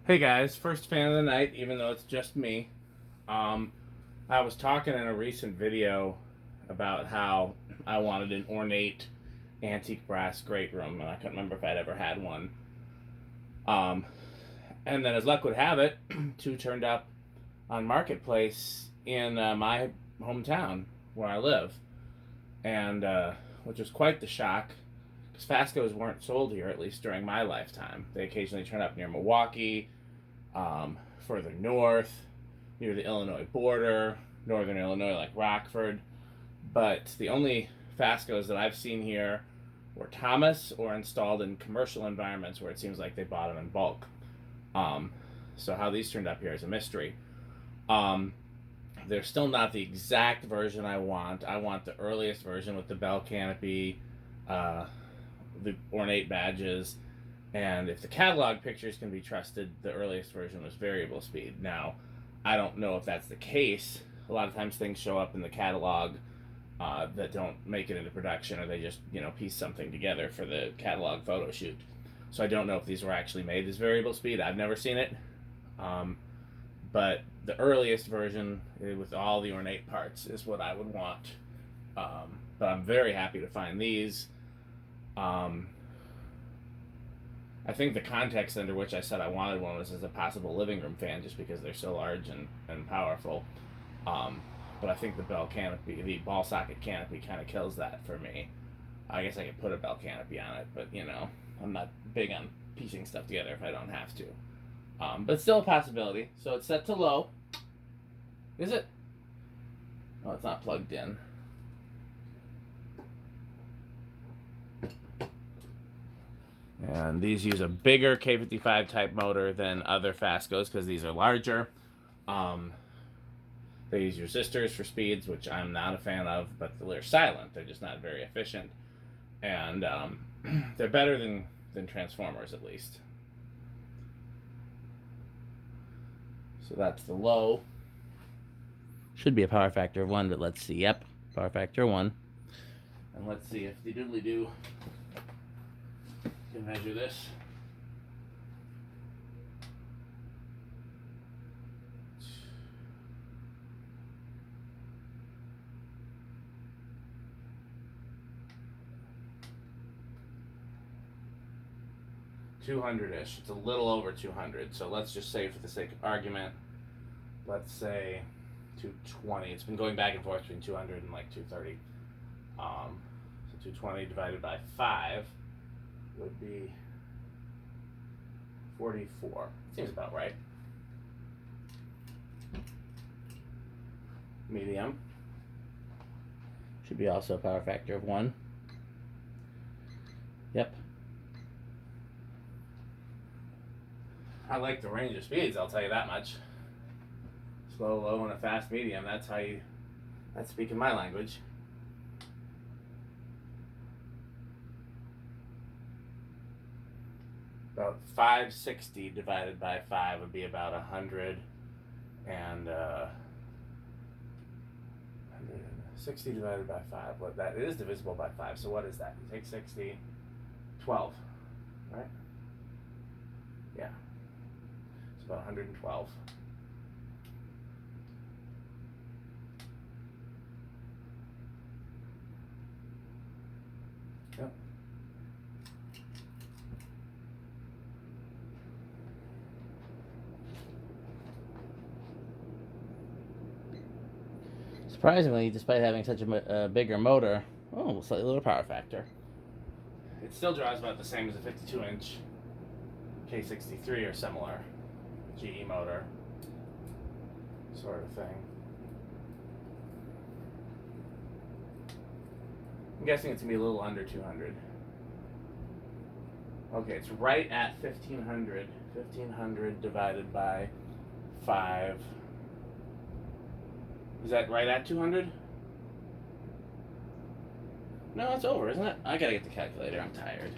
Hey guys, first fan of the night, even though it's just me. Um, I was talking in a recent video about how I wanted an ornate antique brass great room, and I couldn't remember if I'd ever had one. Um, and then, as luck would have it, two turned up on Marketplace in my hometown where I live, and which was quite the shock because Fascos weren't sold here, at least during my lifetime. They occasionally turn up near Milwaukee, further north, near the Illinois border, northern Illinois, like Rockford. But the only Fascos that I've seen here were Thomas or installed in commercial environments where it seems like they bought them in bulk. Um, so how these turned up here is a mystery. Um, they're still not the exact version I want. I want the earliest version with the bell canopy, uh, the ornate badges, and if the catalog pictures can be trusted, the earliest version was variable speed. Now, I don't know if that's the case. A lot of times things show up in the catalog that don't make it into production, or they just piece something together for the catalog photo shoot. So I don't know if these were actually made as variable speed. I've never seen it, um, but the earliest version with all the ornate parts is what I would want. But I'm very happy to find these. Um, I think the context under which I said I wanted one was as a possible living room fan, just because they're so large and powerful. Um, but I think the bell canopy, the ball socket canopy, kind of kills that for me. I guess I could put a bell canopy on it, but I'm not big on piecing stuff together if I don't have to. But it's still a possibility. So it's set to low. Is it? Oh, it's not plugged in. And these use a bigger K55 type motor than other Fascos because these are larger. Um, they use resistors for speeds, which I'm not a fan of, but they're silent. They're just not very efficient. And they're better than Transformers, at least. So that's the low. Should be a power factor of 1, but let's see. Yep, power factor 1. And let's see if the doodly doo can measure this. $200-ish. It's a little over 200. So let's just say, for the sake of argument, let's say 220. It's been going back and forth between 200 and like 230. So 220 divided by 5 would be 44. Seems about right. Medium. Should be also a power factor of 1. Yep. I like the range of speeds, I'll tell you that much. Slow, low, and a fast medium. That's speaking my language. About 560 divided by 5 would be about 100, and 160 divided by 5. What that is divisible by 5. So what is that? You take 60, 12, right? Yeah. It's about 112. Yep. Surprisingly, despite having such a bigger motor, slightly lower power factor, it still draws about the same as a 52-inch K63 or similar GE motor sort of thing. I'm guessing it's going to be a little under 200. Okay, it's right at 1500. 1500 divided by 5. Is that right at 200? No, it's over, isn't it? I gotta get the calculator. I'm tired.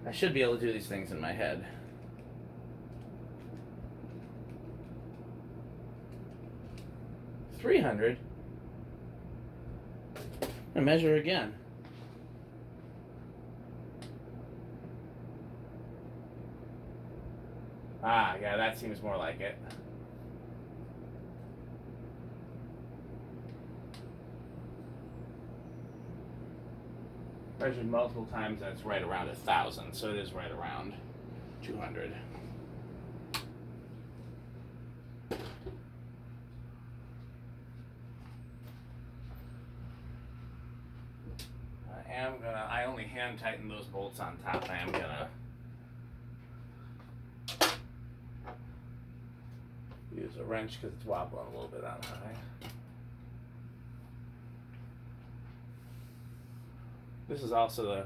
I should be able to do these things in my head. 300. And measure again. Ah, yeah, that seems more like it. Measured multiple times, that's right around 1,000, so it is right around 200. I only hand tighten those bolts on top. I am gonna use a wrench because it's wobbling a little bit on high. This is also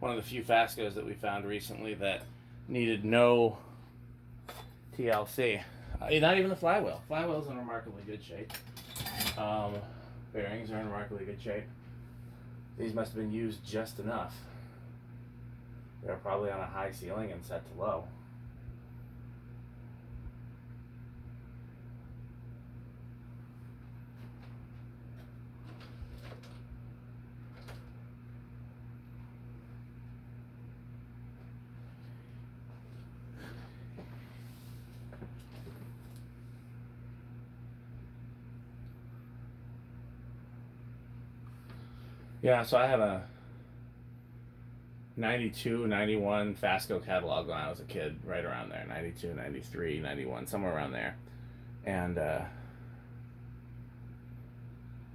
one of the few Fascos that we found recently that needed no TLC. Not even the flywheel. Flywheel's in remarkably good shape. Bearings are in remarkably good shape. These must have been used just enough. They're probably on a high ceiling and set to low. Yeah, so I have a 92, 91 Fasco catalog when I was a kid, right around there. 92, 93, 91, somewhere around there. And it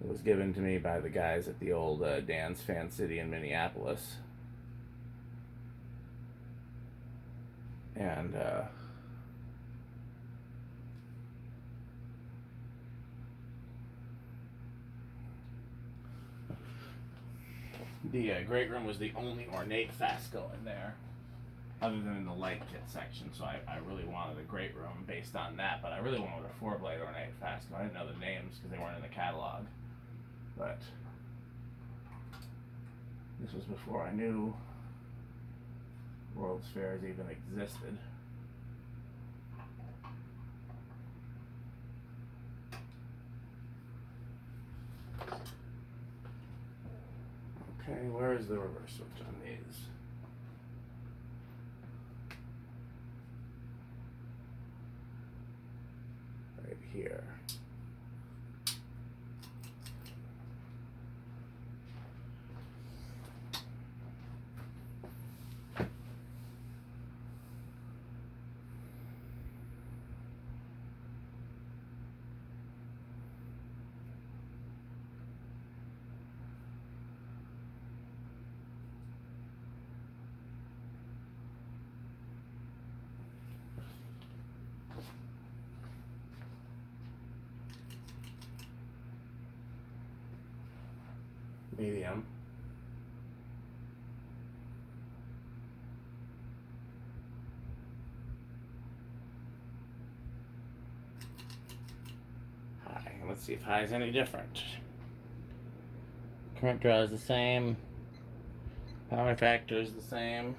was given to me by the guys at the old Dan's Fan City in Minneapolis. And the great room was the only ornate Fasco in there, other than in the light kit section. So I really wanted a great room based on that, but I really wanted a 4-blade ornate Fasco. I didn't know the names because they weren't in the catalog. But this was before I knew World's Fairs even existed. Okay, where is the reverse switch on these? Right here. Medium. High. Let's see if high is any different. Current draw is the same. Power factor is the same.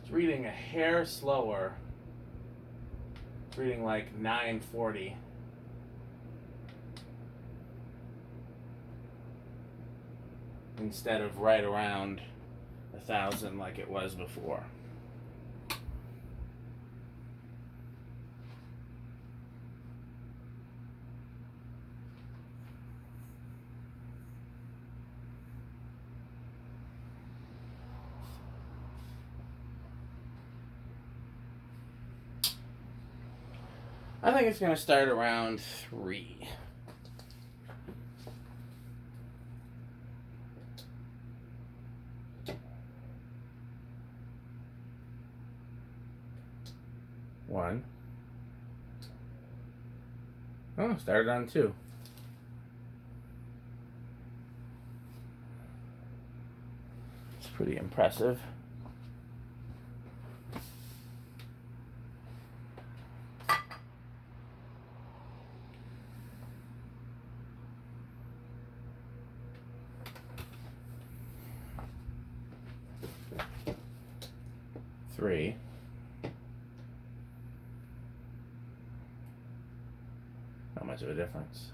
It's reading a hair slower. It's reading like 940. Instead of right around 1,000 like it was before. I think it's going to start around 3. One. Oh, started on 2. It's pretty impressive. Three. Not much of a difference.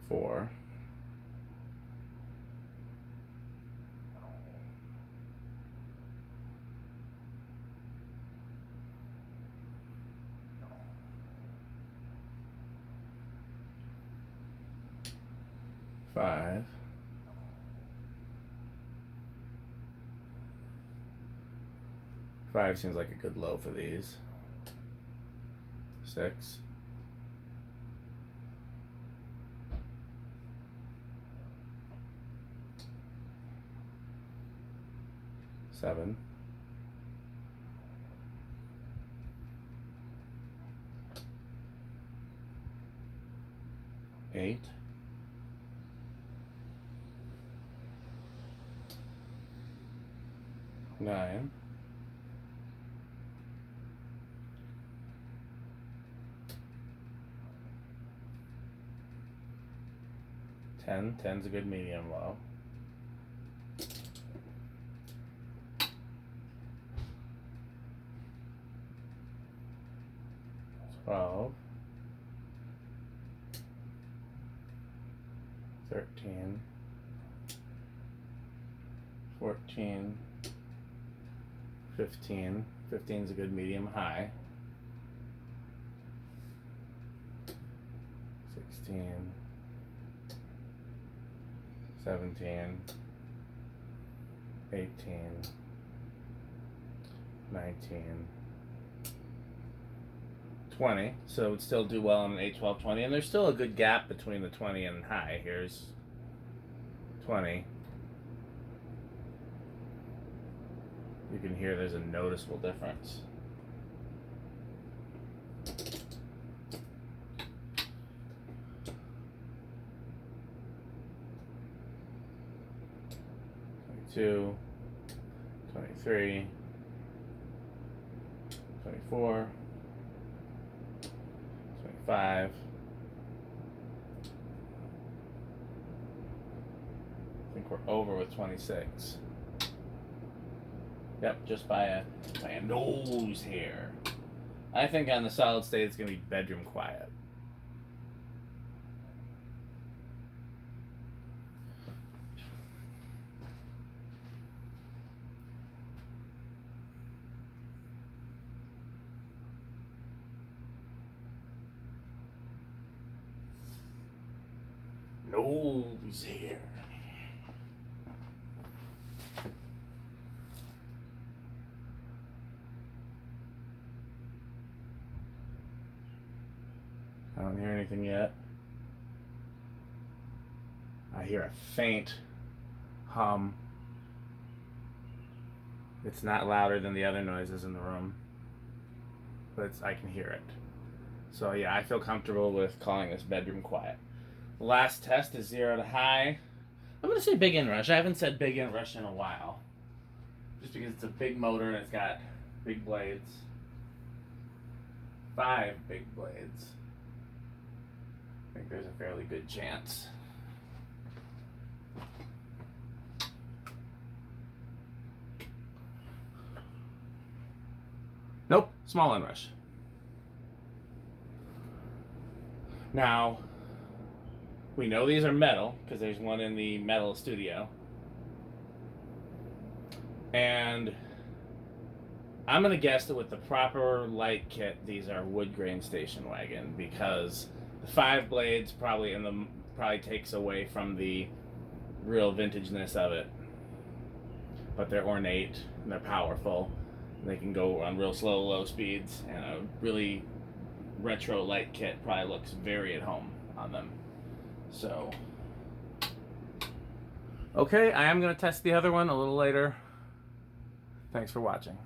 4. 5. 5 seems like a good low for these. 6. 7. 8. 9. 10. 10's a good medium low. 12. 13. 14. 15. 15's a good medium high. 16. 17. 18. 19. 20, so it would still do well on an 8, 12, 20, and there's still a good gap between the 20 and high. Here's 20. You can hear there's a noticeable difference. Two, 23, 24, 25. I think we're over with 26. Yep, just by a nose hair. I think on the solid state it's going to be bedroom quiet. Nose hair. I don't hear anything yet. I hear a faint hum. It's not louder than the other noises in the room, but I can hear it. So yeah, I feel comfortable with calling this bedroom quiet. The last test is 0 to high. I'm going to say big inrush. I haven't said big inrush in a while, just because it's a big motor and it's got big blades. 5 big blades. I think there's a fairly good chance. Nope, small inrush. Now, we know these are metal because there's one in the metal studio. And I'm going to guess that with the proper light kit, these are wood grain station wagon, because the 5 blades probably takes away from the real vintageness of it. But they're ornate and they're powerful. And they can go on real slow, low speeds, and a really retro light kit probably looks very at home on them. So, okay, I am going to test the other one a little later. Thanks for watching.